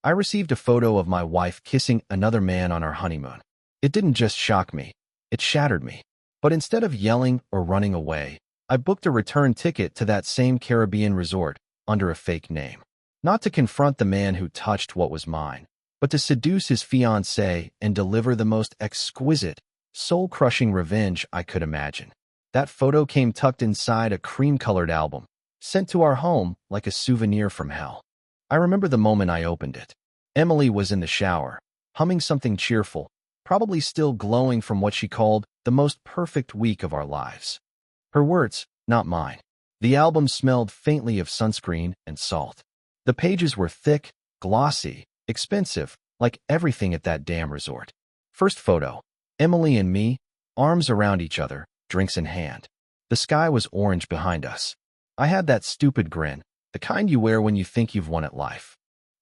I received a photo of my wife kissing another man on our honeymoon. It didn't just shock me, it shattered me. But instead of yelling or running away, I booked a return ticket to that same Caribbean resort under a fake name. Not to confront the man who touched what was mine, but to seduce his fiancée and deliver the most exquisite, soul-crushing revenge I could imagine. That photo came tucked inside a cream-colored album, sent to our home like a souvenir from hell. I remember the moment I opened it. Emily was in the shower, humming something cheerful, probably still glowing from what she called the most perfect week of our lives. Her words, not mine. The album smelled faintly of sunscreen and salt. The pages were thick, glossy, expensive, like everything at that damn resort. First photo, Emily and me, arms around each other, drinks in hand. The sky was orange behind us. I had that stupid grin, the kind you wear when you think you've won at life.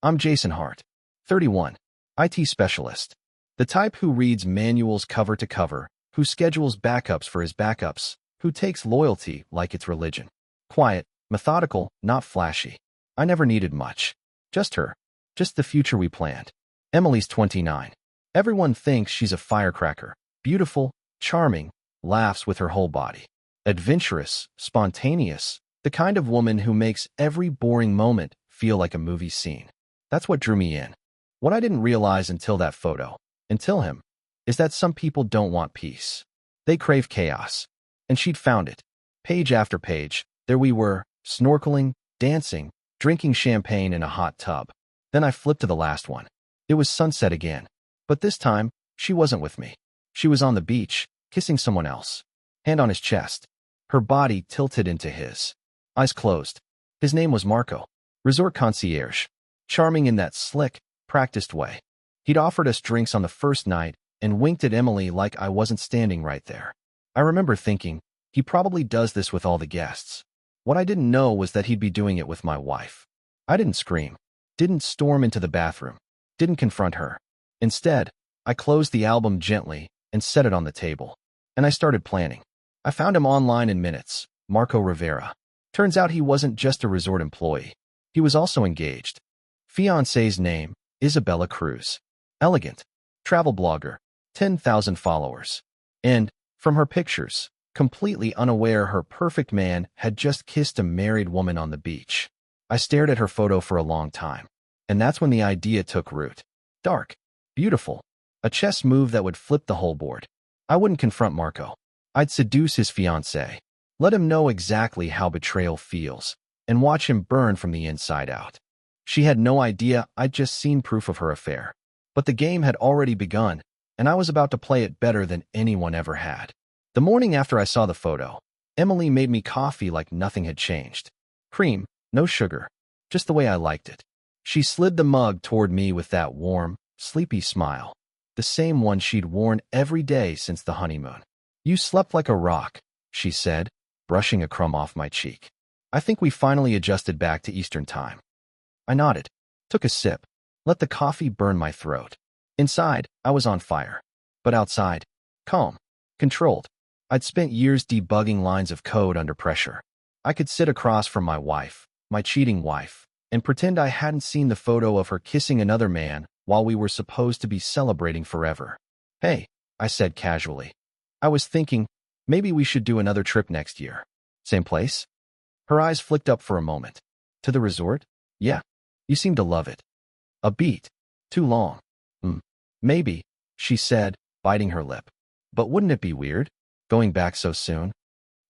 I'm Jason Hart, 31, IT specialist. The type who reads manuals cover to cover, who schedules backups for his backups, who takes loyalty like it's religion. Quiet, methodical, not flashy. I never needed much. Just her. Just the future we planned. Emily's 29. Everyone thinks she's a firecracker. Beautiful, charming, laughs with her whole body. Adventurous, spontaneous, the kind of woman who makes every boring moment feel like a movie scene. That's what drew me in. What I didn't realize until that photo, until him, is that some people don't want peace. They crave chaos. And she'd found it. Page after page, there we were, snorkeling, dancing, drinking champagne in a hot tub. Then I flipped to the last one. It was sunset again. But this time, she wasn't with me. She was on the beach, kissing someone else. Hand on his chest. Her body tilted into his. Eyes closed. His name was Marco. Resort concierge. Charming in that slick, practiced way. He'd offered us drinks on the first night and winked at Emily like I wasn't standing right there. I remember thinking, he probably does this with all the guests. What I didn't know was that he'd be doing it with my wife. I didn't scream, didn't storm into the bathroom, didn't confront her. Instead, I closed the album gently and set it on the table. And I started planning. I found him online in minutes, Marco Rivera. Turns out he wasn't just a resort employee. He was also engaged. Fiancée's name, Isabella Cruz. Elegant. Travel blogger. 10,000 followers. And, from her pictures, completely unaware her perfect man had just kissed a married woman on the beach. I stared at her photo for a long time. And that's when the idea took root. Dark. Beautiful. A chess move that would flip the whole board. I wouldn't confront Marco. I'd seduce his fiancée. Let him know exactly how betrayal feels, and watch him burn from the inside out. She had no idea I'd just seen proof of her affair. But the game had already begun, and I was about to play it better than anyone ever had. The morning after I saw the photo, Emily made me coffee like nothing had changed. Cream, no sugar, just the way I liked it. She slid the mug toward me with that warm, sleepy smile, the same one she'd worn every day since the honeymoon. You slept like a rock, she said, brushing a crumb off my cheek. I think we finally adjusted back to Eastern time. I nodded, took a sip, let the coffee burn my throat. Inside, I was on fire. But outside, calm, controlled. I'd spent years debugging lines of code under pressure. I could sit across from my wife, my cheating wife, and pretend I hadn't seen the photo of her kissing another man while we were supposed to be celebrating forever. Hey, I said casually. I was thinking, maybe we should do another trip next year. Same place? Her eyes flicked up for a moment. To the resort? Yeah. You seem to love it. A beat. Too long. Maybe, she said, biting her lip. But wouldn't it be weird, going back so soon?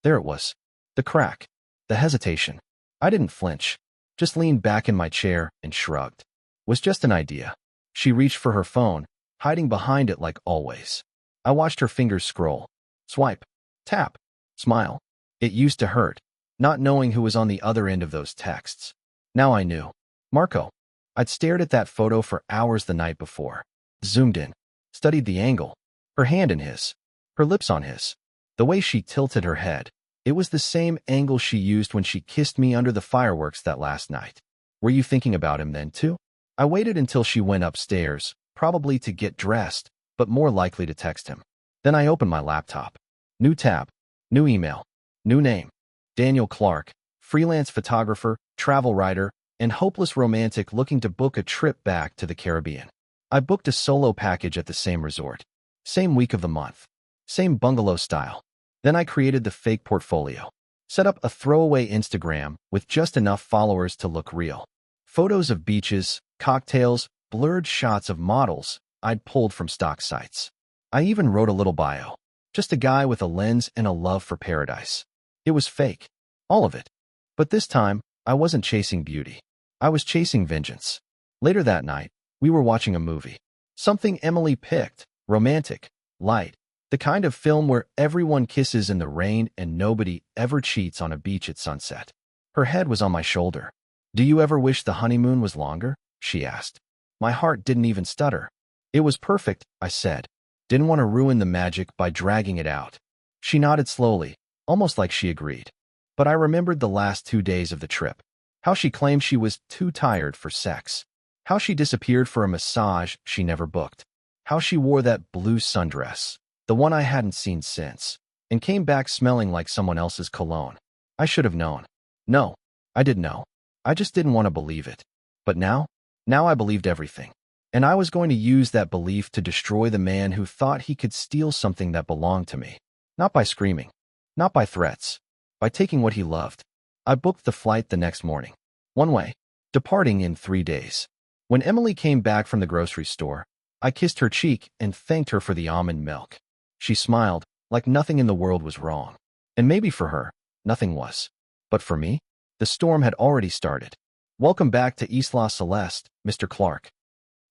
There it was. The crack. The hesitation. I didn't flinch. Just leaned back in my chair and shrugged. Was just an idea. She reached for her phone, hiding behind it like always. I watched her fingers scroll. Swipe. Tap. Smile. It used to hurt, not knowing who was on the other end of those texts. Now I knew. Marco. I'd stared at that photo for hours the night before. Zoomed in. Studied the angle. Her hand in his. Her lips on his. The way she tilted her head. It was the same angle she used when she kissed me under the fireworks that last night. Were you thinking about him then, too? I waited until she went upstairs, probably to get dressed, but more likely to text him. Then I opened my laptop. New tab. New email. New name. Daniel Clark. Freelance photographer, travel writer, and hopeless romantic looking to book a trip back to the Caribbean. I booked a solo package at the same resort. Same week of the month. Same bungalow style. Then I created the fake portfolio. Set up a throwaway Instagram with just enough followers to look real. Photos of beaches, cocktails, blurred shots of models I'd pulled from stock sites. I even wrote a little bio. Just a guy with a lens and a love for paradise. It was fake. All of it. But this time, I wasn't chasing beauty. I was chasing vengeance. Later that night, we were watching a movie. Something Emily picked. Romantic. Light. The kind of film where everyone kisses in the rain and nobody ever cheats on a beach at sunset. Her head was on my shoulder. "Do you ever wish the honeymoon was longer?" she asked. My heart didn't even stutter. "It was perfect," I said. Didn't want to ruin the magic by dragging it out. She nodded slowly, almost like she agreed. But I remembered the last 2 days of the trip. How she claimed she was too tired for sex. How she disappeared for a massage she never booked. How she wore that blue sundress, the one I hadn't seen since, and came back smelling like someone else's cologne. I should have known. No, I didn't know. I just didn't want to believe it. But now I believed everything. And I was going to use that belief to destroy the man who thought he could steal something that belonged to me. Not by screaming. Not by threats. By taking what he loved. I booked the flight the next morning. One way. Departing in 3 days. When Emily came back from the grocery store, I kissed her cheek and thanked her for the almond milk. She smiled, like nothing in the world was wrong. And maybe for her, nothing was. But for me, the storm had already started. "Welcome back to Isla Celeste, Mr. Clark."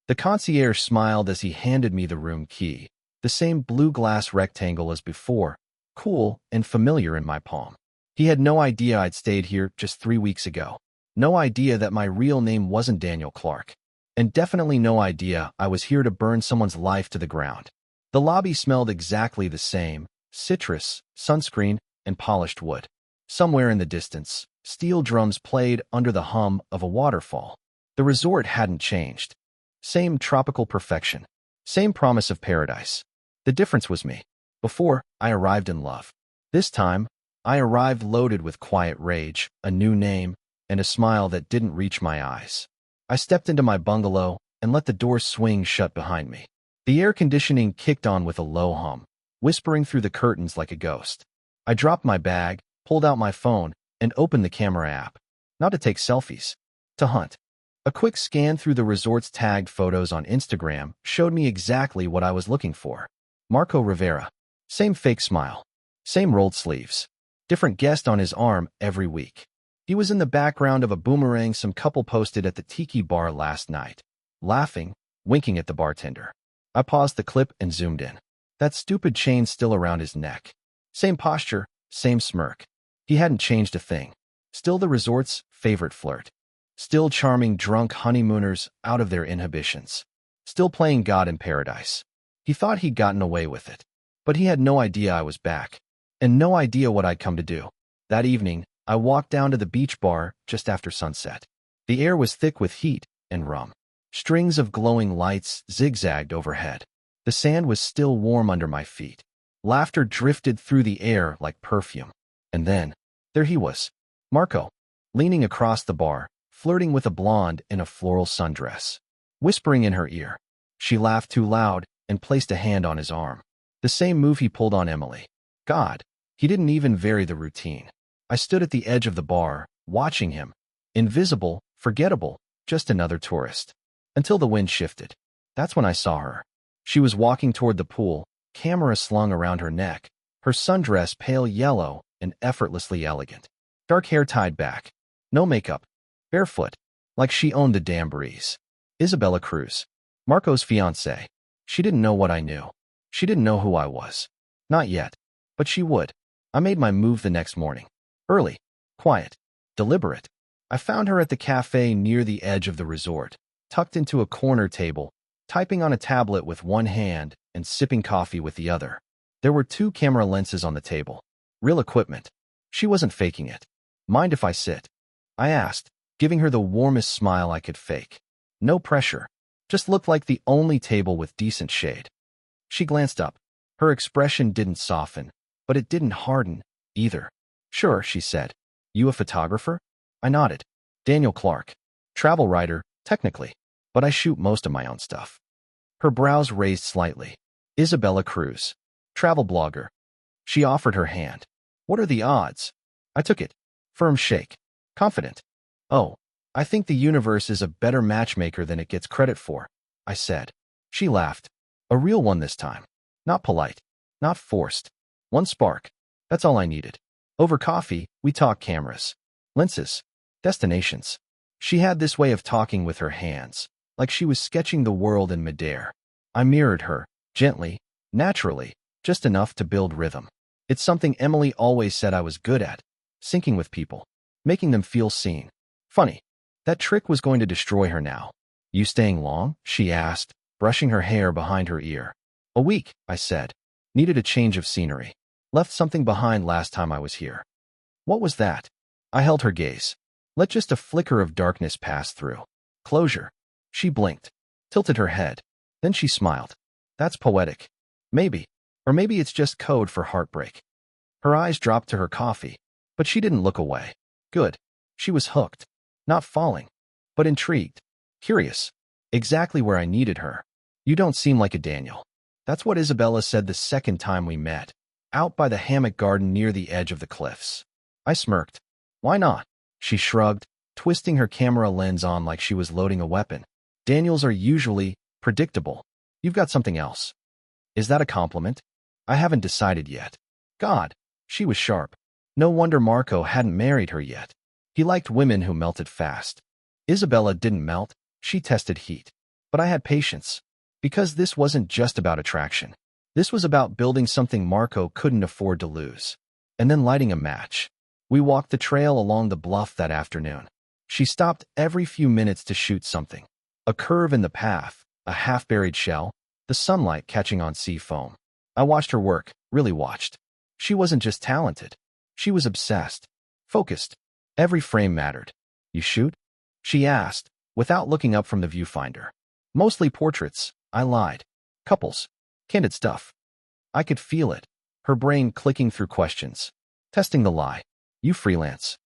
The concierge smiled as he handed me the room key, the same blue glass rectangle as before, cool and familiar in my palm. He had no idea I'd stayed here just 3 weeks ago. No idea that my real name wasn't Daniel Clark. And definitely no idea I was here to burn someone's life to the ground. The lobby smelled exactly the same: citrus, sunscreen, and polished wood. Somewhere in the distance, steel drums played under the hum of a waterfall. The resort hadn't changed. Same tropical perfection. Same promise of paradise. The difference was me. Before, I arrived in love. This time, I arrived loaded with quiet rage, a new name, and a smile that didn't reach my eyes. I stepped into my bungalow and let the door swing shut behind me. The air conditioning kicked on with a low hum, whispering through the curtains like a ghost. I dropped my bag, pulled out my phone, and opened the camera app. Not to take selfies. To hunt. A quick scan through the resort's tagged photos on Instagram showed me exactly what I was looking for. Marco Rivera. Same fake smile. Same rolled sleeves. Different guest on his arm every week. He was in the background of a boomerang some couple posted at the tiki bar last night. Laughing, winking at the bartender. I paused the clip and zoomed in. That stupid chain still around his neck. Same posture, same smirk. He hadn't changed a thing. Still the resort's favorite flirt. Still charming drunk honeymooners out of their inhibitions. Still playing God in paradise. He thought he'd gotten away with it. But he had no idea I was back. And no idea what I'd come to do. That evening, I walked down to the beach bar just after sunset. The air was thick with heat and rum. Strings of glowing lights zigzagged overhead. The sand was still warm under my feet. Laughter drifted through the air like perfume. And then, there he was. Marco. Leaning across the bar, flirting with a blonde in a floral sundress. Whispering in her ear. She laughed too loud and placed a hand on his arm. The same move he pulled on Emily. God, he didn't even vary the routine. I stood at the edge of the bar, watching him. Invisible, forgettable, just another tourist. Until the wind shifted. That's when I saw her. She was walking toward the pool, camera slung around her neck, her sundress pale yellow and effortlessly elegant. Dark hair tied back. No makeup. Barefoot. Like she owned the damn breeze. Isabella Cruz. Marco's fiancée. She didn't know what I knew. She didn't know who I was. Not yet. But she would. I made my move the next morning. Early. Quiet. Deliberate. I found her at the cafe near the edge of the resort, tucked into a corner table, typing on a tablet with one hand and sipping coffee with the other. There were 2 camera lenses on the table. Real equipment. She wasn't faking it. "Mind if I sit?" I asked, giving her the warmest smile I could fake. No pressure. Just looked like the only table with decent shade. She glanced up. Her expression didn't soften, but it didn't harden, either. "Sure," she said. "You a photographer?" I nodded. "Daniel Clark." Travel writer, technically, but I shoot most of my own stuff. Her brows raised slightly. Isabella Cruz. Travel blogger. She offered her hand. What are the odds? I took it. Firm shake. Confident. Oh, I think the universe is a better matchmaker than it gets credit for, I said. She laughed. A real one this time. Not polite. Not forced. One spark. That's all I needed. Over coffee, we talked cameras, lenses, destinations. She had this way of talking with her hands, like she was sketching the world in midair. I mirrored her, gently, naturally, just enough to build rhythm. It's something Emily always said I was good at, syncing with people, making them feel seen. Funny. That trick was going to destroy her now. You staying long? She asked, brushing her hair behind her ear. A week, I said. Needed a change of scenery. Left something behind last time I was here. What was that? I held her gaze. Let just a flicker of darkness pass through. Closure. She blinked, tilted her head. Then she smiled. That's poetic. Maybe. Or maybe it's just code for heartbreak. Her eyes dropped to her coffee, but she didn't look away. Good. She was hooked. Not falling, but intrigued. Curious. Exactly where I needed her. You don't seem like a Daniel. That's what Isabella said the second time we met, out by the hammock garden near the edge of the cliffs. I smirked. Why not? She shrugged, twisting her camera lens on like she was loading a weapon. Daniels are usually predictable. You've got something else. Is that a compliment? I haven't decided yet. God, she was sharp. No wonder Marco hadn't married her yet. He liked women who melted fast. Isabella didn't melt, she tested heat. But I had patience. Because this wasn't just about attraction. This was about building something Marco couldn't afford to lose. And then lighting a match. We walked the trail along the bluff that afternoon. She stopped every few minutes to shoot something. A curve in the path, a half-buried shell, the sunlight catching on sea foam. I watched her work, really watched. She wasn't just talented. She was obsessed. Focused. Every frame mattered. You shoot? She asked, without looking up from the viewfinder. Mostly portraits, I lied. Couples. Candid stuff. I could feel it, her brain clicking through questions. Testing the lie. You freelance.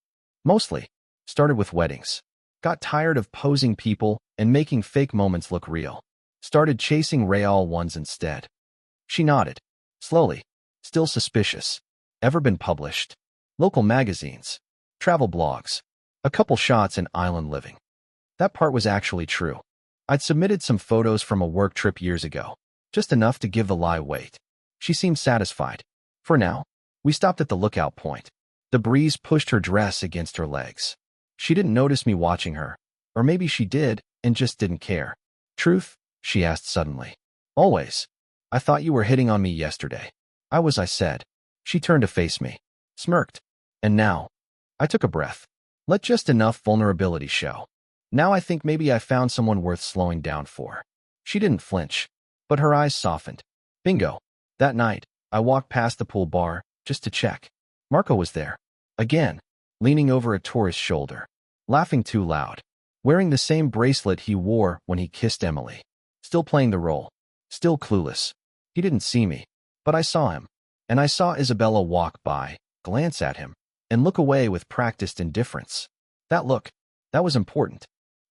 Mostly. Started with weddings. Got tired of posing people and making fake moments look real. Started chasing real ones instead. She nodded. Slowly. Still suspicious. Ever been published? Local magazines. Travel blogs. A couple shots in island living. That part was actually true. I'd submitted some photos from a work trip years ago. Just enough to give the lie weight. She seemed satisfied. For now, we stopped at the lookout point. The breeze pushed her dress against her legs. She didn't notice me watching her. Or maybe she did and just didn't care. Truth? She asked suddenly. Always. I thought you were hitting on me yesterday. I said. She turned to face me. Smirked. And now? I took a breath. Let just enough vulnerability show. Now I think maybe I found someone worth slowing down for. She didn't flinch, but her eyes softened. Bingo. That night, I walked past the pool bar, just to check. Marco was there. Again, leaning over a tourist's shoulder. Laughing too loud. Wearing the same bracelet he wore when he kissed Emily. Still playing the role. Still clueless. He didn't see me, but I saw him. And I saw Isabella walk by, glance at him, and look away with practiced indifference. That look, that was important.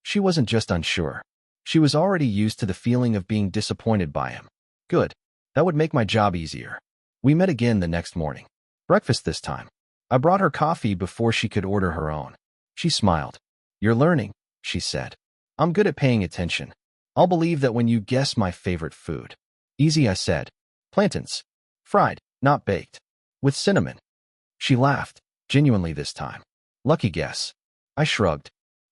She wasn't just unsure. She was already used to the feeling of being disappointed by him. Good. That would make my job easier. We met again the next morning. Breakfast this time. I brought her coffee before she could order her own. She smiled. You're learning, she said. I'm good at paying attention. I'll believe that when you guess my favorite food. Easy, I said. Plantains. Fried, not baked. With cinnamon. She laughed, genuinely this time. Lucky guess. I shrugged.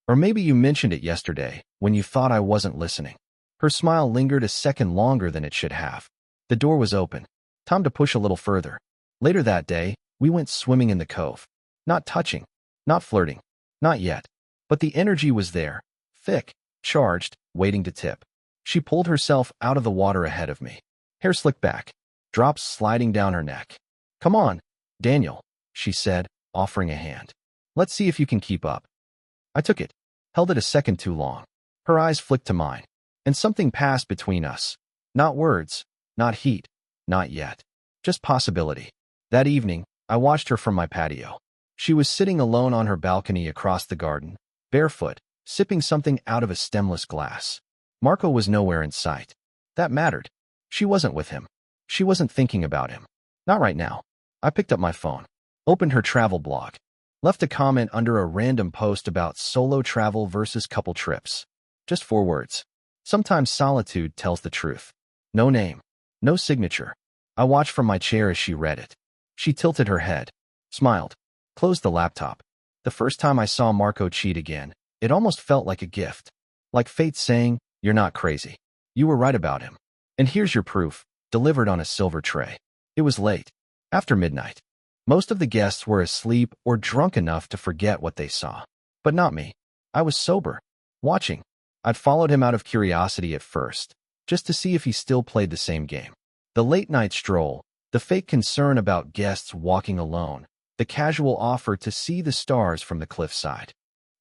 Or maybe you mentioned it yesterday, when you thought I wasn't listening. Her smile lingered a second longer than it should have. The door was open. Time to push a little further. Later that day, we went swimming in the cove. Not touching. Not flirting. Not yet. But the energy was there. Thick. Charged. Waiting to tip. She pulled herself out of the water ahead of me. Hair slicked back. Drops sliding down her neck. Come on, Daniel, she said, offering a hand. Let's see if you can keep up. I took it. Held it a second too long. Her eyes flicked to mine. And something passed between us. Not words. Not heat. Not yet. Just possibility. That evening, I watched her from my patio. She was sitting alone on her balcony across the garden, barefoot, sipping something out of a stemless glass. Marco was nowhere in sight. That mattered. She wasn't with him. She wasn't thinking about him. Not right now. I picked up my phone, opened her travel blog, left a comment under a random post about solo travel versus couple trips. Just 4 words. Sometimes solitude tells the truth. No name. No signature. I watched from my chair as she read it. She tilted her head, smiled, closed the laptop. The first time I saw Marco cheat again, it almost felt like a gift. Like fate saying, "You're not crazy. You were right about him. And here's your proof," delivered on a silver tray. It was late. After midnight. Most of the guests were asleep or drunk enough to forget what they saw. But not me. I was sober. Watching. I'd followed him out of curiosity at first, just to see if he still played the same game. The late-night stroll, the fake concern about guests walking alone, the casual offer to see the stars from the cliffside.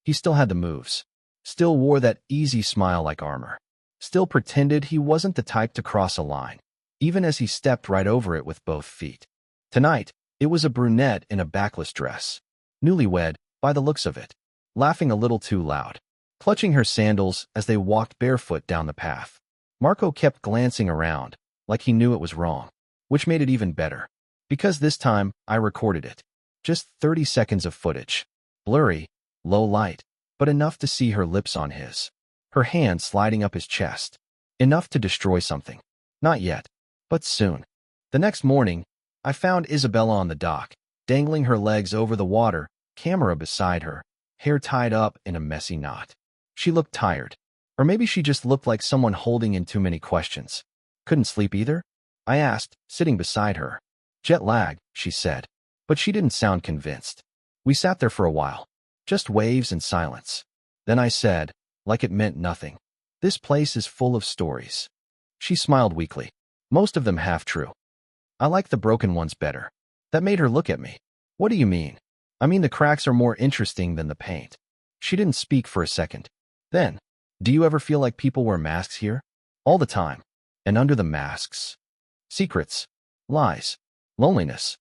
He still had the moves. Still wore that easy smile like armor. Still pretended he wasn't the type to cross a line, even as he stepped right over it with both feet. Tonight, it was a brunette in a backless dress. Newlywed, by the looks of it. Laughing a little too loud. Clutching her sandals as they walked barefoot down the path. Marco kept glancing around, like he knew it was wrong, which made it even better. Because this time, I recorded it. Just 30 seconds of footage. Blurry, low light, but enough to see her lips on his. Her hand sliding up his chest. Enough to destroy something. Not yet, but soon. The next morning, I found Isabella on the dock, dangling her legs over the water, camera beside her, hair tied up in a messy knot. She looked tired. Or maybe she just looked like someone holding in too many questions. Couldn't sleep either? I asked, sitting beside her. Jet lag, she said. But she didn't sound convinced. We sat there for a while. Just waves and silence. Then I said, like it meant nothing, "This place is full of stories." She smiled weakly. Most of them half true. I like the broken ones better. That made her look at me. What do you mean? I mean the cracks are more interesting than the paint. She didn't speak for a second. Then, do you ever feel like people wear masks here? All the time. And under the masks, secrets, lies, loneliness.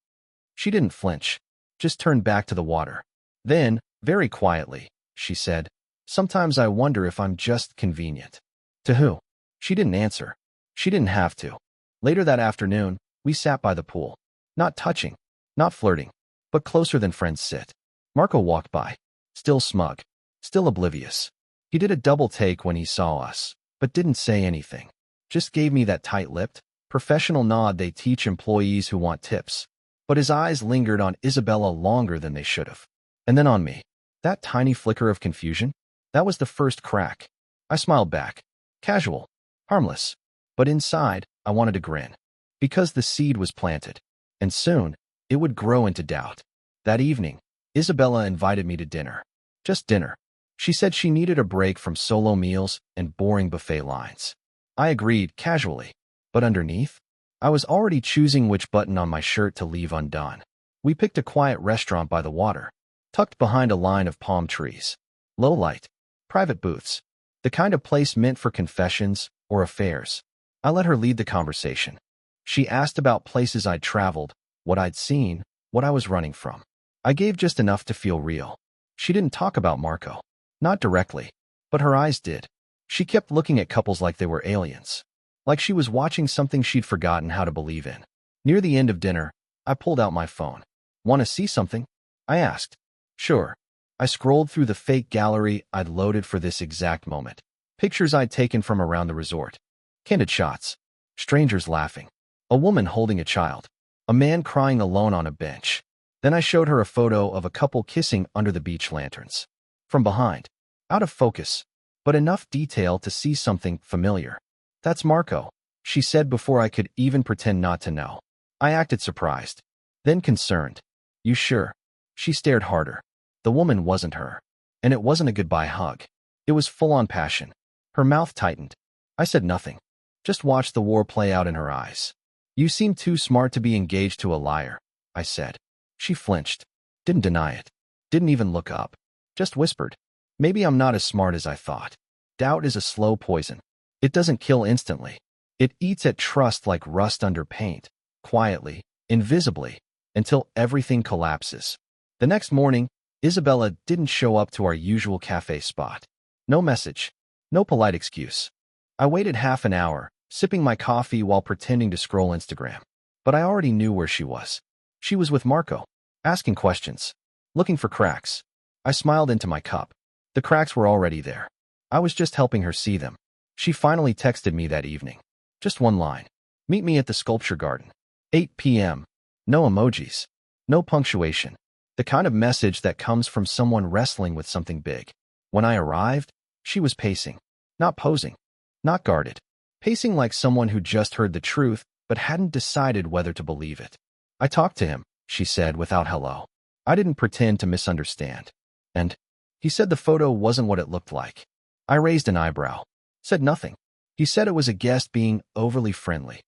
She didn't flinch, just turned back to the water. Then, very quietly, she said, "Sometimes I wonder if I'm just convenient." To who? She didn't answer. She didn't have to. Later that afternoon, we sat by the pool. Not touching, not flirting, but closer than friends sit. Marco walked by, still smug, still oblivious. He did a double take when he saw us, but didn't say anything. Just gave me that tight-lipped, professional nod they teach employees who want tips. But his eyes lingered on Isabella longer than they should have. And then on me. That tiny flicker of confusion? That was the first crack. I smiled back. Casual. Harmless. But inside, I wanted to grin. Because the seed was planted. And soon, it would grow into doubt. That evening, Isabella invited me to dinner. Just dinner. She said she needed a break from solo meals and boring buffet lines. I agreed casually. But underneath, I was already choosing which button on my shirt to leave undone. We picked a quiet restaurant by the water, tucked behind a line of palm trees. Low light. Private booths. The kind of place meant for confessions or affairs. I let her lead the conversation. She asked about places I'd traveled, what I'd seen, what I was running from. I gave just enough to feel real. She didn't talk about Marco. Not directly. But her eyes did. She kept looking at couples like they were aliens. Like she was watching something she'd forgotten how to believe in. Near the end of dinner, I pulled out my phone. "Want to see something?" I asked. Sure. I scrolled through the fake gallery I'd loaded for this exact moment. Pictures I'd taken from around the resort. Candid shots. Strangers laughing. A woman holding a child. A man crying alone on a bench. Then I showed her a photo of a couple kissing under the beach lanterns. From behind. Out of focus. But enough detail to see something familiar. "That's Marco," she said before I could even pretend not to know. I acted surprised. Then concerned. "You sure?" She stared harder. The woman wasn't her. And it wasn't a goodbye hug. It was full-on passion. Her mouth tightened. I said nothing. Just watched the war play out in her eyes. "You seem too smart to be engaged to a liar," I said. She flinched. Didn't deny it. Didn't even look up. Just whispered. "Maybe I'm not as smart as I thought." Doubt is a slow poison. It doesn't kill instantly. It eats at trust like rust under paint, quietly, invisibly, until everything collapses. The next morning, Isabella didn't show up to our usual cafe spot. No message. No polite excuse. I waited half an hour, sipping my coffee while pretending to scroll Instagram. But I already knew where she was. She was with Marco, asking questions, looking for cracks. I smiled into my cup. The cracks were already there. I was just helping her see them. She finally texted me that evening. Just one line. Meet me at the sculpture garden. 8 p.m. No emojis. No punctuation. The kind of message that comes from someone wrestling with something big. When I arrived, she was pacing. Not posing. Not guarded. Pacing like someone who just heard the truth but hadn't decided whether to believe it. I talked to him, she said without hello. I didn't pretend to misunderstand. And he said the photo wasn't what it looked like. I raised an eyebrow. Said nothing. He said it was a guest being overly friendly.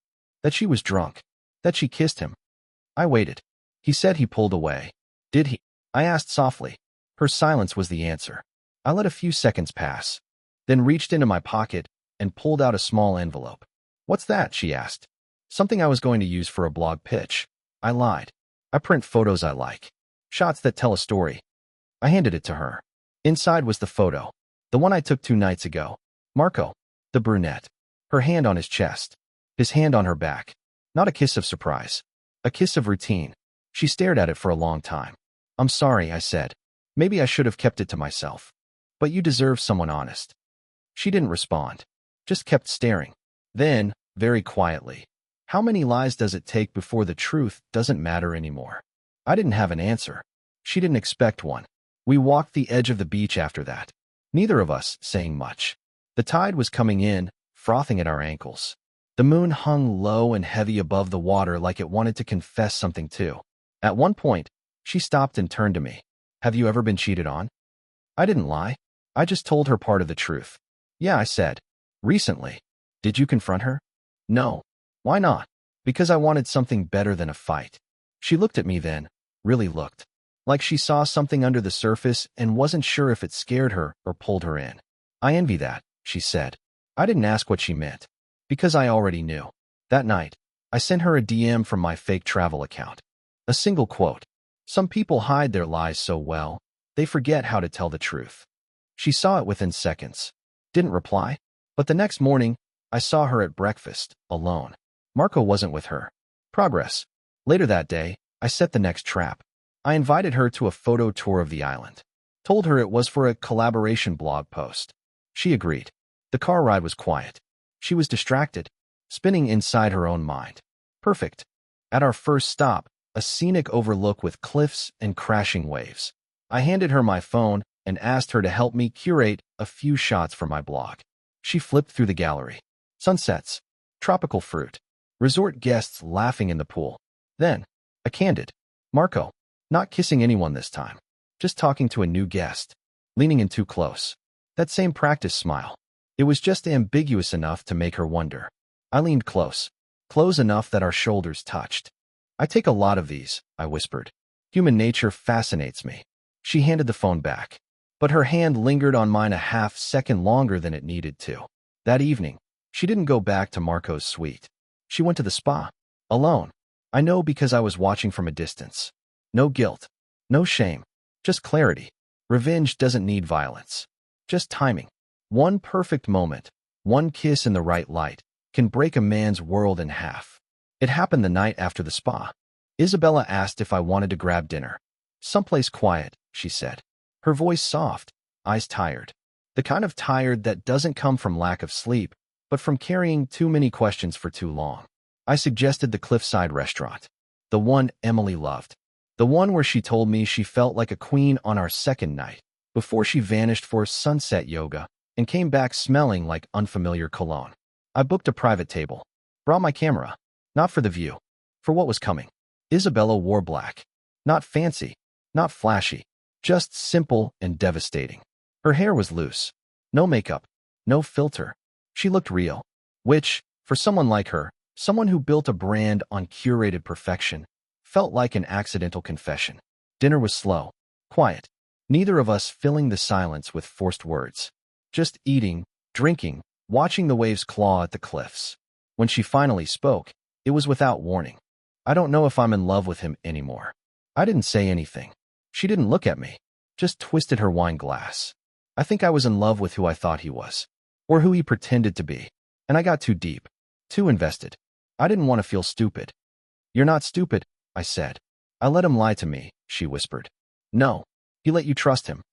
That she was drunk. That she kissed him. I waited. He said he pulled away. Did he? I asked softly. Her silence was the answer. I let a few seconds pass, then reached into my pocket and pulled out a small envelope. What's that? She asked. Something I was going to use for a blog pitch. I lied. I print photos I like. Shots that tell a story. I handed it to her. Inside was the photo. The one I took 2 nights ago. Marco, the brunette. Her hand on his chest. His hand on her back. Not a kiss of surprise. A kiss of routine. She stared at it for a long time. I'm sorry, I said. Maybe I should have kept it to myself. But you deserve someone honest. She didn't respond. Just kept staring. Then, very quietly, how many lies does it take before the truth doesn't matter anymore? I didn't have an answer. She didn't expect one. We walked the edge of the beach after that. Neither of us saying much. The tide was coming in, frothing at our ankles. The moon hung low and heavy above the water like it wanted to confess something too. At one point, she stopped and turned to me. Have you ever been cheated on? I didn't lie. I just told her part of the truth. Yeah, I said. Recently. Did you confront her? No. Why not? Because I wanted something better than a fight. She looked at me then, really looked. Like she saw something under the surface and wasn't sure if it scared her or pulled her in. I envy that, she said. I didn't ask what she meant. Because I already knew. That night, I sent her a DM from my fake travel account. A single quote. Some people hide their lies so well, they forget how to tell the truth. She saw it within seconds. Didn't reply. But the next morning, I saw her at breakfast, alone. Marco wasn't with her. Progress. Later that day, I set the next trap. I invited her to a photo tour of the island. Told her it was for a collaboration blog post. She agreed. The car ride was quiet. She was distracted, spinning inside her own mind. Perfect. At our first stop, a scenic overlook with cliffs and crashing waves. I handed her my phone and asked her to help me curate a few shots for my blog. She flipped through the gallery. Sunsets, tropical fruit, resort guests laughing in the pool. Then, a candid. Marco, not kissing anyone this time, just talking to a new guest, leaning in too close. That same practice smile. It was just ambiguous enough to make her wonder. I leaned close enough that our shoulders touched. I take a lot of these, I whispered. Human nature fascinates me. She handed the phone back, but her hand lingered on mine a half-second longer than it needed to. That evening, she didn't go back to Marco's suite. She went to the spa, alone. I know because I was watching from a distance. No guilt, no shame, just clarity. Revenge doesn't need violence, just timing. One perfect moment, one kiss in the right light, can break a man's world in half. It happened the night after the spa. Isabella asked if I wanted to grab dinner. Someplace quiet, she said. Her voice soft, eyes tired. The kind of tired that doesn't come from lack of sleep, but from carrying too many questions for too long. I suggested the cliffside restaurant. The one Emily loved. The one where she told me she felt like a queen on our second night, before she vanished for sunset yoga and came back smelling like unfamiliar cologne. I booked a private table. Brought my camera. Not for the view. For what was coming. Isabella wore black. Not fancy. Not flashy. Just simple and devastating. Her hair was loose. No makeup. No filter. She looked real. Which, for someone like her, someone who built a brand on curated perfection, felt like an accidental confession. Dinner was slow. Quiet. Neither of us filling the silence with forced words. Just eating, drinking, watching the waves claw at the cliffs. When she finally spoke, it was without warning. I don't know if I'm in love with him anymore. I didn't say anything. She didn't look at me, just twisted her wine glass. I think I was in love with who I thought he was, or who he pretended to be, and I got too deep, too invested. I didn't want to feel stupid. You're not stupid, I said. I let him lie to me, she whispered. No, he let you trust him.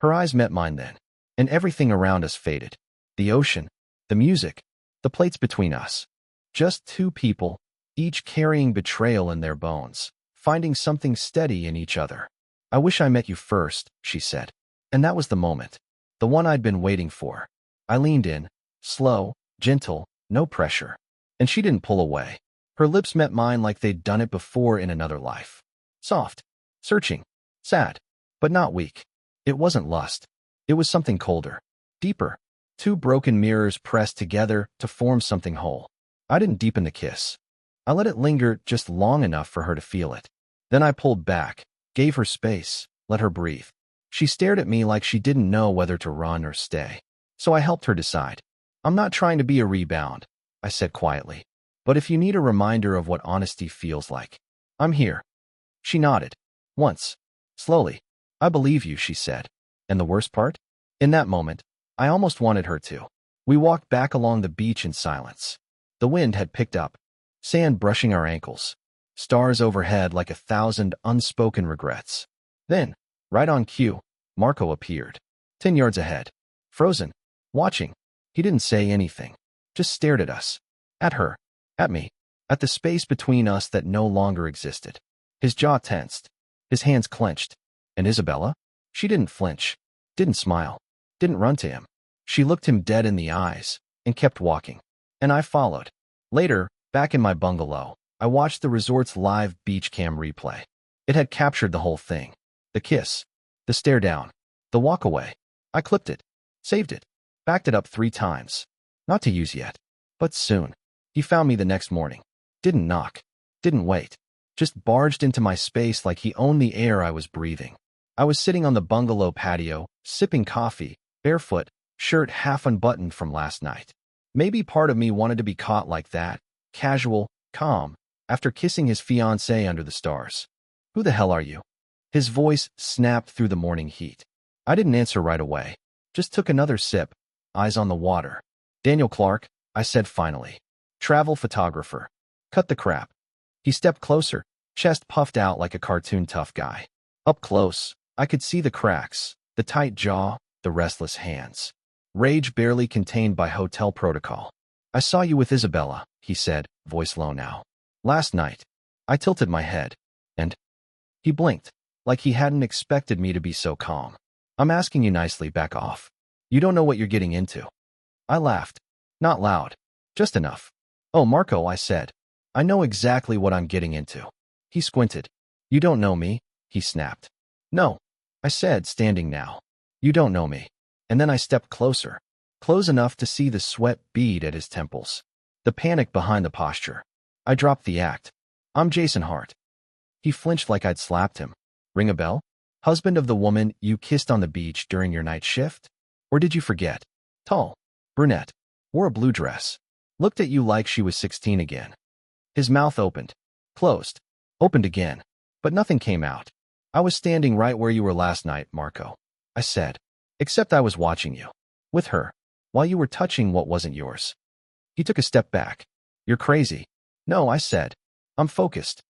Her eyes met mine then, and everything around us faded. The ocean, the music, the plates between us. Just two people, each carrying betrayal in their bones, finding something steady in each other. I wish I met you first, she said. And that was the moment. The one I'd been waiting for. I leaned in, slow, gentle, no pressure. And she didn't pull away. Her lips met mine like they'd done it before in another life. Soft, searching, sad, but not weak. It wasn't lust. It was something colder, deeper. Two broken mirrors pressed together to form something whole. I didn't deepen the kiss. I let it linger just long enough for her to feel it. Then I pulled back, gave her space, let her breathe. She stared at me like she didn't know whether to run or stay. So I helped her decide. I'm not trying to be a rebound, I said quietly. But if you need a reminder of what honesty feels like, I'm here. She nodded. Once. Slowly. I believe you, she said. And the worst part? In that moment, I almost wanted her to. We walked back along the beach in silence. The wind had picked up, sand brushing our ankles, stars overhead like 1,000 unspoken regrets. Then, right on cue, Marco appeared, 10 yards ahead, frozen, watching. He didn't say anything, just stared at us, at her, at me, at the space between us that no longer existed. His jaw tensed, his hands clenched. And Isabella? She didn't flinch, didn't smile, didn't run to him. She looked him dead in the eyes and kept walking. And I followed. Later, back in my bungalow, I watched the resort's live beach cam replay. It had captured the whole thing. The kiss, the stare down, the walk away. I clipped it, saved it, backed it up 3 times. Not to use yet, but soon. He found me the next morning. Didn't knock, didn't wait. Just barged into my space like he owned the air I was breathing. I was sitting on the bungalow patio, sipping coffee, barefoot, shirt half unbuttoned from last night. Maybe part of me wanted to be caught like that, casual, calm, after kissing his fiancée under the stars. Who the hell are you? His voice snapped through the morning heat. I didn't answer right away, just took another sip, eyes on the water. Daniel Clark, I said finally. Travel photographer. Cut the crap. He stepped closer, chest puffed out like a cartoon tough guy. Up close, I could see the cracks, the tight jaw, the restless hands. Rage barely contained by hotel protocol. I saw you with Isabella, he said, voice low now. Last night. I tilted my head, and he blinked, like he hadn't expected me to be so calm. I'm asking you nicely, back off. You don't know what you're getting into. I laughed. Not loud, just enough. Oh, Marco, I said. I know exactly what I'm getting into. He squinted. You don't know me, he snapped. No, I said, standing now. You don't know me. And then I stepped closer, close enough to see the sweat bead at his temples, the panic behind the posture. I dropped the act. I'm Jason Hart. He flinched like I'd slapped him. Ring a bell? Husband of the woman you kissed on the beach during your night shift? Or did you forget? Tall, brunette, wore a blue dress, looked at you like she was 16 again. His mouth opened, closed, opened again, but nothing came out. I was standing right where you were last night, Marco, I said. Except I was watching you. With her. While you were touching what wasn't yours. He took a step back. You're crazy. No, I said. I'm focused.